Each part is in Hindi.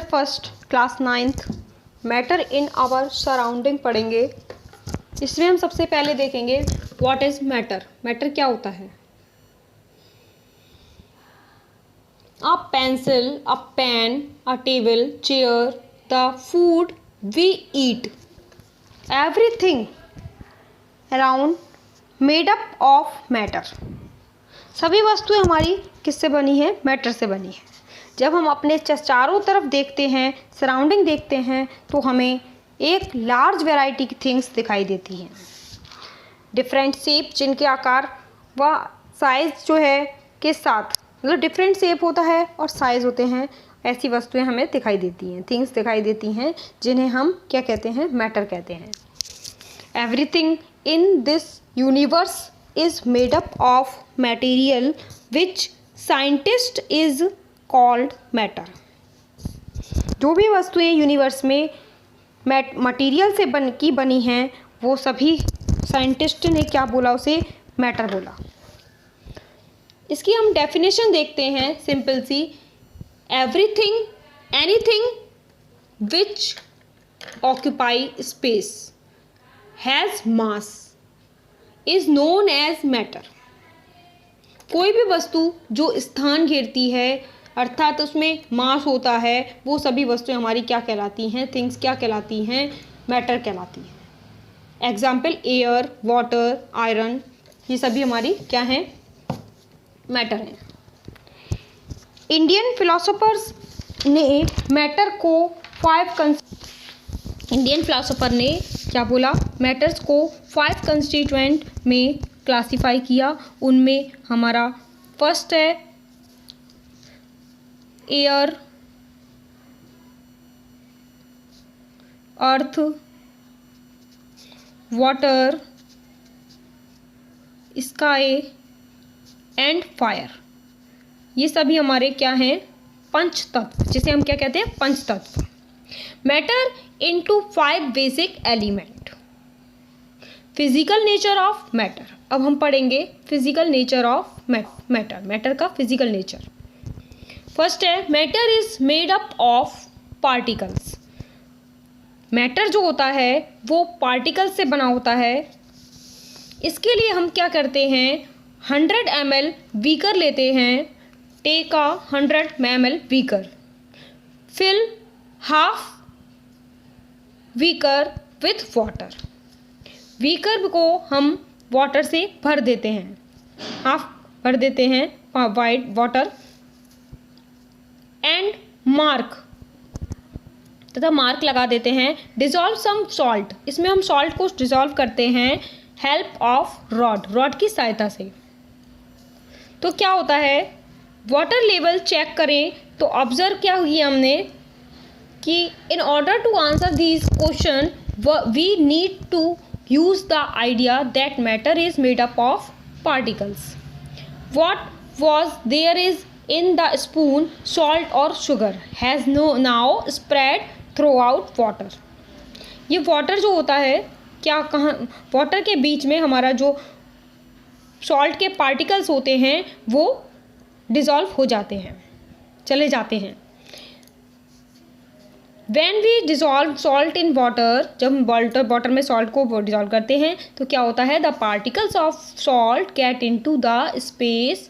First class 9th matter in our surrounding पढ़ेंगे। इसमें हम सबसे पहले देखेंगे व्हाट इज मैटर। मैटर क्या होता है? A pencil, a pen, a table, chair, the food we eat, everything around made up of matter. सभी वस्तुएं हमारी किससे बनी है? मैटर से बनी है। जब हम अपने चारों तरफ देखते हैं, सराउंडिंग देखते हैं, तो हमें एक लार्ज वैरायटी की थिंग्स दिखाई देती हैं। डिफरेंट शेप, जिनके आकार व साइज़ जो है के साथ, मतलब डिफरेंट शेप होता है और साइज़ होते हैं, ऐसी वस्तुएं हमें दिखाई देती हैं, थिंग्स दिखाई देती हैं, जिन्हें हम क्या कहते हैं? मैटर कहते हैं। Everything in this universe is made up of material which scientist is called matter। जो भी वस्तुएं यूनिवर्स में मटेरियल से बनी हैं, वो सभी साइंटिस्ट ने क्या बोला? उसे मैटर बोला। इसकी हम डेफिनेशन देखते हैं सिंपल सी। Everything, anything which occupy space has mass is known as matter. कोई भी वस्तु जो स्थान घेरती है, अर्थात उसमें मास होता है, वो सभी वस्तुएं हमारी क्या कहलाती हैं? थिंग्स क्या कहलाती हैं? मैटर कहलाती हैं। एग्जाम्पल एयर, वाटर, आयरन, ये सभी हमारी क्या हैं? मैटर हैं। इंडियन फिलोसोफर्स ने मैटर को इंडियन फिलोसोफर ने क्या बोला? मैटर्स को 5 कंस्टिट्यूएंट में क्लासीफाई किया। उनमें हमारा फर्स्ट है air, earth, water, sky and fire. ये सभी हमारे क्या हैं? पंच तत्व, जिसे हम क्या कहते हैं? पंच तत्व। Matter into 5 basic element. Physical nature of matter. अब हम पढ़ेंगे physical nature of matter, matter का फिजिकल नेचर। फर्स्ट है matter is made up of particles. Matter जो होता है वो पार्टिकल्स से बना होता है। इसके लिए हम क्या करते हैं? 100 ml बीकर लेते हैं। Take a 100 ml beaker, fill half beaker with water. Beaker को हम वाटर से भर देते हैं, हाफ भर देते हैं वाइट वाटर। एंड मार्क, तथा मार्क लगा देते हैं। डिजॉल्व सम सॉल्ट, इसमें हम सॉल्ट को डिजॉल्व करते हैं हेल्प ऑफ रॉड, रॉड की सहायता से। तो क्या होता है? वाटर लेवल चेक करें तो ऑब्जर्व क्या हुई हमने कि in order to answer this question we need to use the idea that matter is made up of particles. What was there is in the spoon, salt or sugar, has now spread throughout water। ये वाटर जो होता है, क्या कहाँ वाटर के बीच में हमारा जो सॉल्ट के पार्टिकल्स होते हैं वो डिज़ोल्व हो जाते हैं, चले जाते हैं। When we dissolve salt in water, जब हम वाटर में सॉल्ट को डिज़ोल्व करते हैं तो क्या होता है? The particles of salt get into the space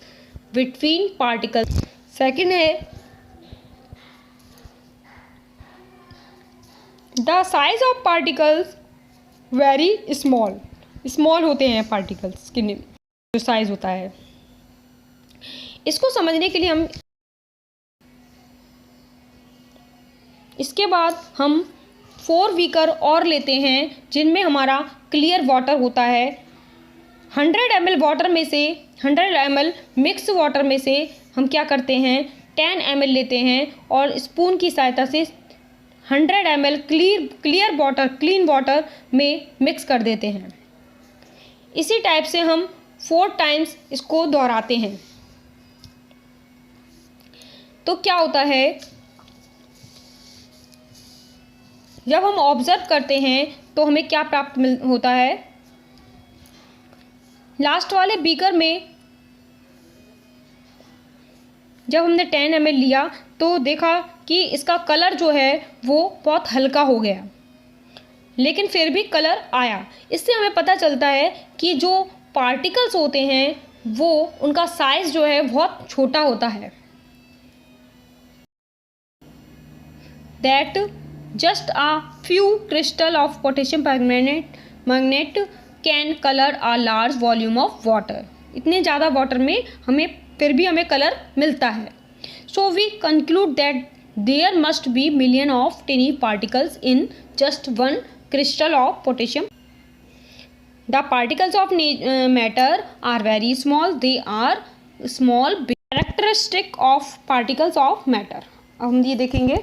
between particles। Second है the size of particles very small। Small होते हैं पार्टिकल्स की जो साइज होता है। इसको समझने के लिए हम इसके बाद हम 4 बीकर और लेते हैं जिनमें हमारा क्लियर वाटर होता है। 100 ml वाटर में से 100 ml मिक्स वाटर में से हम क्या करते हैं? 10 ml लेते हैं और स्पून की सहायता से 100 ml clear water, clean water में मिक्स कर देते हैं। इसी टाइप से हम 4 टाइम्स इसको दोहराते हैं। तो क्या होता है? जब हम ऑब्जर्व करते हैं तो हमें क्या प्राप्त होता है? लास्ट वाले बीकर में जब हमने 10 ml लिया तो देखा कि इसका कलर जो है वो बहुत हल्का हो गया, लेकिन फिर भी कलर आया। इससे हमें पता चलता है कि जो पार्टिकल्स होते हैं वो उनका साइज जो है बहुत छोटा होता है। That just a few crystal of potassium magnet can colour a large volume of water. इतने ज़्यादा वाटर में फिर भी हमें कलर मिलता है। So we conclude that there must be million of tiny particles in just one crystal of potassium. The particles of matter are very small. They are small characteristic of particles of matter. अब हम ये देखेंगे।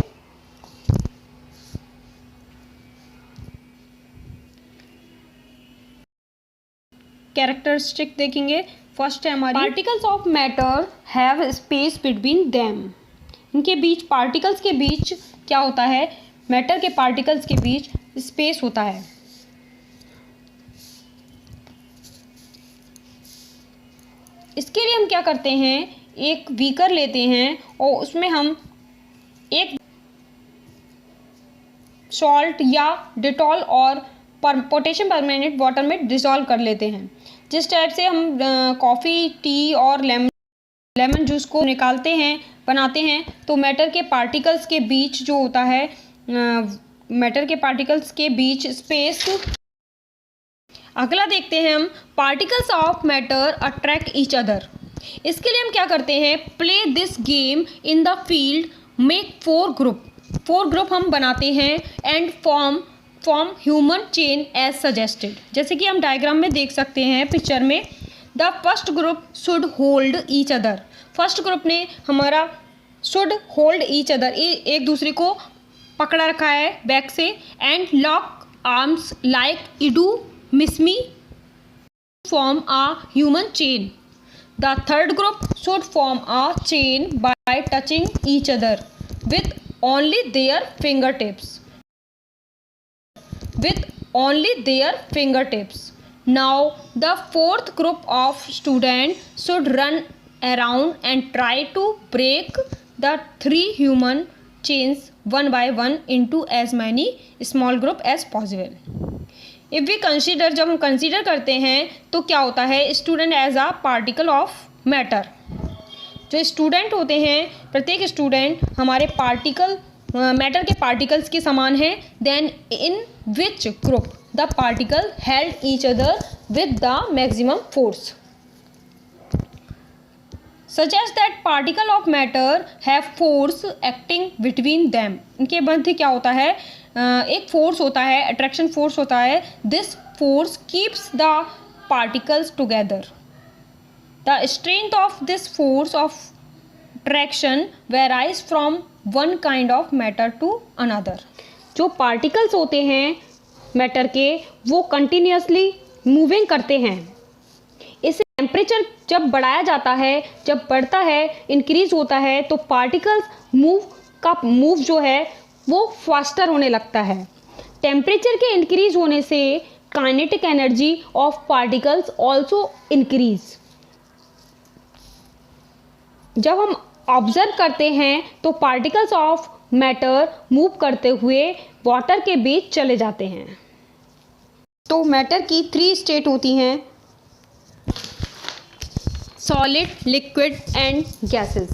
कैरेक्टरिस्टिक देखेंगे। फर्स्ट है हमारी particles of matter have space between them. इनके बीच, पार्टिकल्स के बीच क्या होता है, मैटर के पार्टिकल्स के बीच स्पेस होता है। इसके लिए हम क्या करते हैं, एक बीकर लेते हैं और उसमें हम एक सॉल्ट या डिटॉल और पोटेशियम परमैंगनेट वाटर में डिसॉल्व कर लेते हैं। जिस टाइप से हम कॉफ़ी, टी और लेमन जूस को निकालते हैं, बनाते हैं, तो मैटर के पार्टिकल्स के बीच जो होता है, मैटर के पार्टिकल्स के बीच स्पेस। अगला देखते हैं हम, particles of matter attract each other. इसके लिए हम क्या करते हैं, play this game in the field, make 4 group हम बनाते हैं and form human chain as suggested. जैसे कि हम डायग्राम में देख सकते हैं पिक्चर में। The first group should hold each other. First group ने हमारा शुड होल्ड ईच अदर, एक दूसरे को पकड़ा रखा है बैक से, and lock arms like इडू Mishmi form a human chain. The third group should form a chain by touching each other with only their fingertips. Now the fourth group of students should run around and try to break the 3 human chains one by one into as many small group as possible. If we consider, जब हम कंसीडर करते हैं तो क्या होता है, student as a particle of matter. जो स्टूडेंट होते हैं, प्रत्येक स्टूडेंट हमारे पार्टिकल मैटर के पार्टिकल्स के समान हैं। Then in which group the particle held each other with the maximum force. Suggest that particle of matter have force acting between them. इनके मध्य क्या होता है, एक फोर्स होता है, अट्रैक्शन फोर्स होता है। This force keeps the particles together. The strength of this force of attraction varies from one kind of matter to another. जो पार्टिकल्स होते हैं मैटर के, वो कंटिन्यूसली मूविंग करते हैं। इसे टेम्परेचर जब बढ़ाया जाता है, जब बढ़ता है, इंक्रीज होता है, तो पार्टिकल्स मूव जो है वो फास्टर होने लगता है। टेम्परेचर के इंक्रीज होने से kinetic energy of particles also increase. जब हम ऑब्जर्व करते हैं तो पार्टिकल्स ऑफ मैटर मूव करते हुए वाटर के बीच चले जाते हैं। तो मैटर की 3 स्टेट होती हैं, solid, liquid and gases.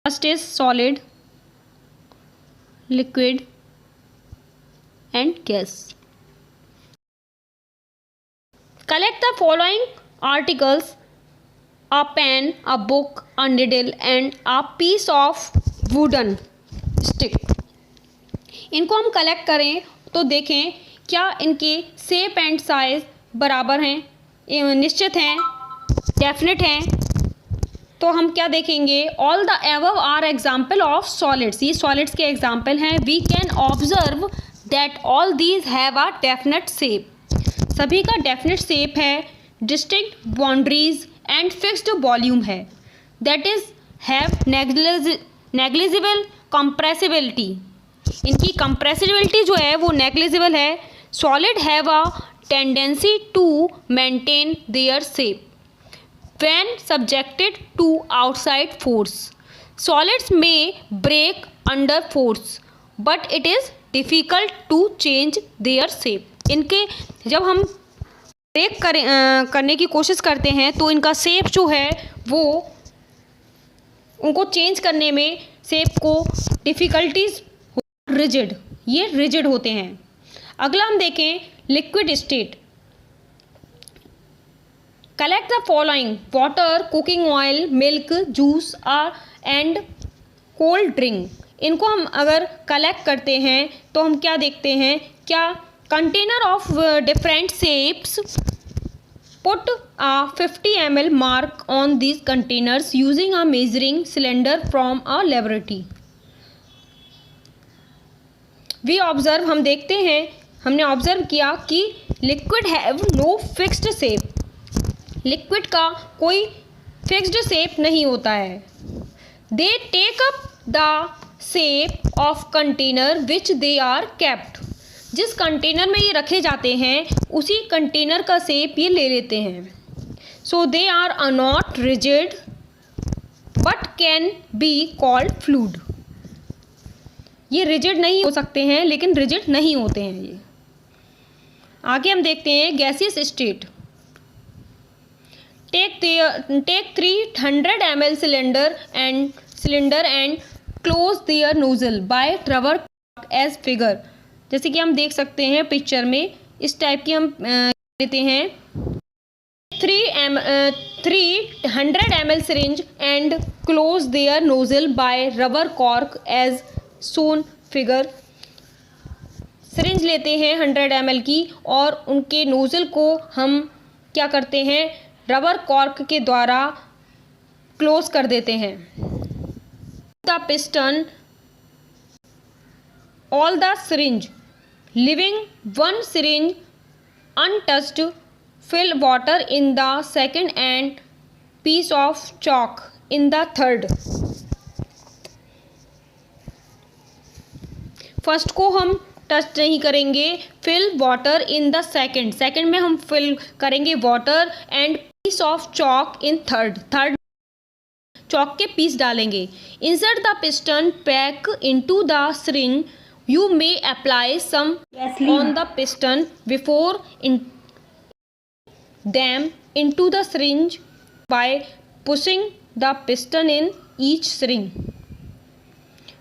First is solid, liquid and gas. Collect the following articles: a pen, a book, a needle and a piece of wooden stick. इनको हम कलेक्ट करें तो देखें क्या इनके शेप एंड साइज बराबर हैं, निश्चित हैं, डेफिनेट हैं। तो हम क्या देखेंगे, all the above are example of solids. ये सॉलिड्स के एग्जाम्पल हैं। We can observe that all these have a definite shape. सभी का डेफिनेट शेप है, distinct boundaries and fixed volume है। That is have negligible compressibility. इनकी कंप्रेसिबिलिटी जो है वो नेग्लिजिबल है। Solid have a tendency to maintain their shape. when subjected to outside force. Solids may break under force, but it is difficult to change their shape. इनके जब हम ब्रेक करने की कोशिश करते हैं तो इनका शेप जो है वो उनको चेंज करने में शेप को डिफ़िकल्टीज, रिजिड, ये रिजिड होते हैं। अगला हम देखें liquid state. Collect the following: water, cooking oil, milk, juice and cold drink. इनको हम अगर कलेक्ट करते हैं तो हम क्या देखते हैं, क्या container of different shapes, put a 50 ml mark on these containers using a measuring cylinder from a laboratory. We observe, हम देखते हैं, हमने ऑब्जर्व किया कि liquid have no fixed shape. Liquid का कोई फिक्स्ड शेप नहीं होता है। They take up the shape of container which they are kept. जिस कंटेनर में ये रखे जाते हैं उसी कंटेनर का शेप ये ले लेते हैं। So they are not rigid but can be called fluid. ये रिजिड नहीं हो सकते हैं लेकिन रिजिड नहीं होते हैं ये। आगे हम देखते हैं gaseous state. Take 300 ml cylinder and close their nozzle by rubber as figure। जैसे कि हम देख सकते हैं पिक्चर में, इस टाइप की हम लेते हैं 300 ml syringe and close their nozzle by rubber cork as shown figure। Syringe लेते हैं 100 ml की और उनके नोज़ल को हम क्या करते हैं, रबर कॉर्क के द्वारा क्लोज कर देते हैं। The piston all the syringe leaving one syringe untouched, fill water in the second and piece of chalk in the third. First को हम टच नहीं करेंगे, fill water in the second में हम फिल करेंगे water and piece of chalk in third chalk के पीस डालेंगे। Insert the piston pack into the syringe, you may apply some on the piston before them into the syringe by pushing the piston in each syringe.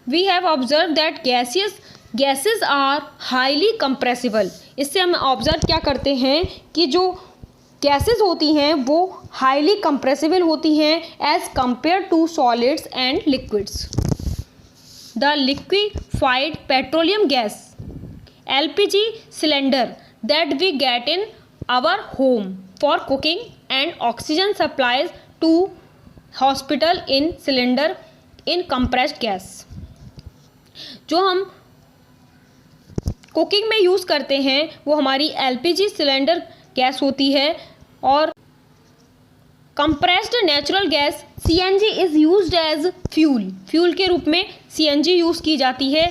We have observed that gases are highly compressible। इससे हम ऑब्जर्व क्या करते हैं कि जो गैसेस होती हैं वो हाईली कंप्रेसिबल होती हैं as compare to solids and liquids. The liquefied petroleum gas LPG cylinder that we get in our home for cooking and oxygen supplies to hospital in cylinder in compressed gas। जो हम कुकिंग में यूज़ करते हैं वो हमारी LPG सिलेंडर गैस होती है और compressed natural gas CNG is used as fuel के रूप में CNG यूज़ की जाती है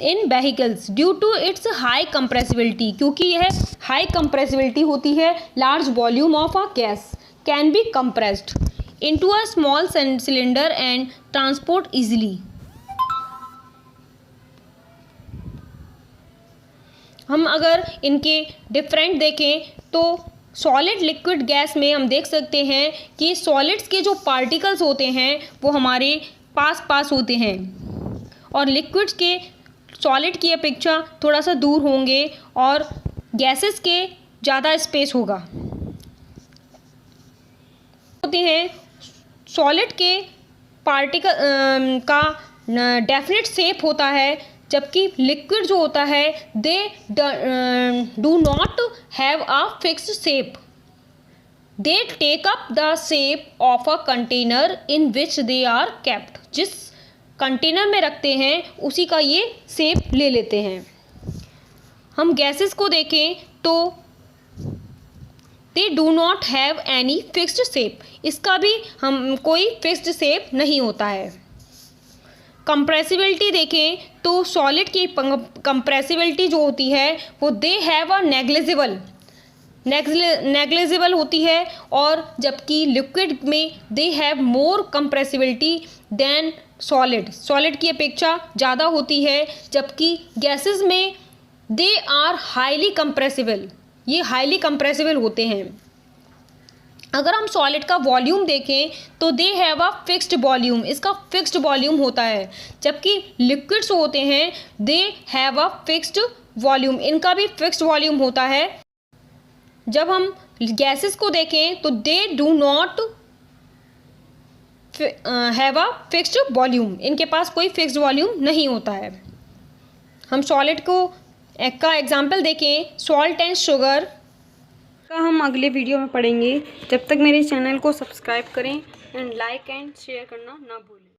in vehicles due to its high compressibility. क्योंकि यह हाई कंप्रेसिबिलिटी होती है, large volume of a gas can be compressed into a small cylinder and transport easily. हम अगर इनके डिफरेंट देखें तो सॉलिड लिक्विड गैस में हम देख सकते हैं कि सॉलिड्स के जो पार्टिकल्स होते हैं वो हमारे पास होते हैं और लिक्विड्स के सॉलिड की अपेक्षा थोड़ा सा दूर होंगे और गैसेस के ज़्यादा स्पेस होगा होते हैं। सॉलिड के पार्टिकल का डेफिनेट शेप होता है, जबकि लिक्विड जो होता है they do not have a fixed shape. They take up the shape of a container in which they are kept. जिस कंटेनर में रखते हैं उसी का ये शेप ले लेते हैं। हम गैसेस को देखें तो दे do not have any fixed shape. इसका भी हम कोई फिक्स्ड शेप नहीं होता है। कंप्रेसिबिलिटी देखें तो सॉलिड की कंप्रेसिबिलिटी जो होती है वो they have a negligible negligible होती है, और जबकि लिक्विड में they have more compressibility than solid की अपेक्षा ज़्यादा होती है, जबकि गैसेस में दे आर हाईली कंप्रेसिबल, ये हाईली कंप्रेसिबल होते हैं। अगर हम सॉलिड का वॉल्यूम देखें तो they have a fixed volume, इसका फिक्स्ड वॉल्यूम होता है, जबकि लिक्विड्स होते हैं they have a fixed volume, इनका भी फिक्स्ड वॉल्यूम होता है। जब हम गैसेस को देखें तो दे do not have a fixed volume, इनके पास कोई फिक्स्ड वॉल्यूम नहीं होता है। हम सॉलिड का एग्जाम्पल देखें, सॉल्ट एंड शुगर का हम अगले वीडियो में पढ़ेंगे। जब तक मेरे चैनल को सब्सक्राइब करें एंड लाइक एंड शेयर करना ना भूलें।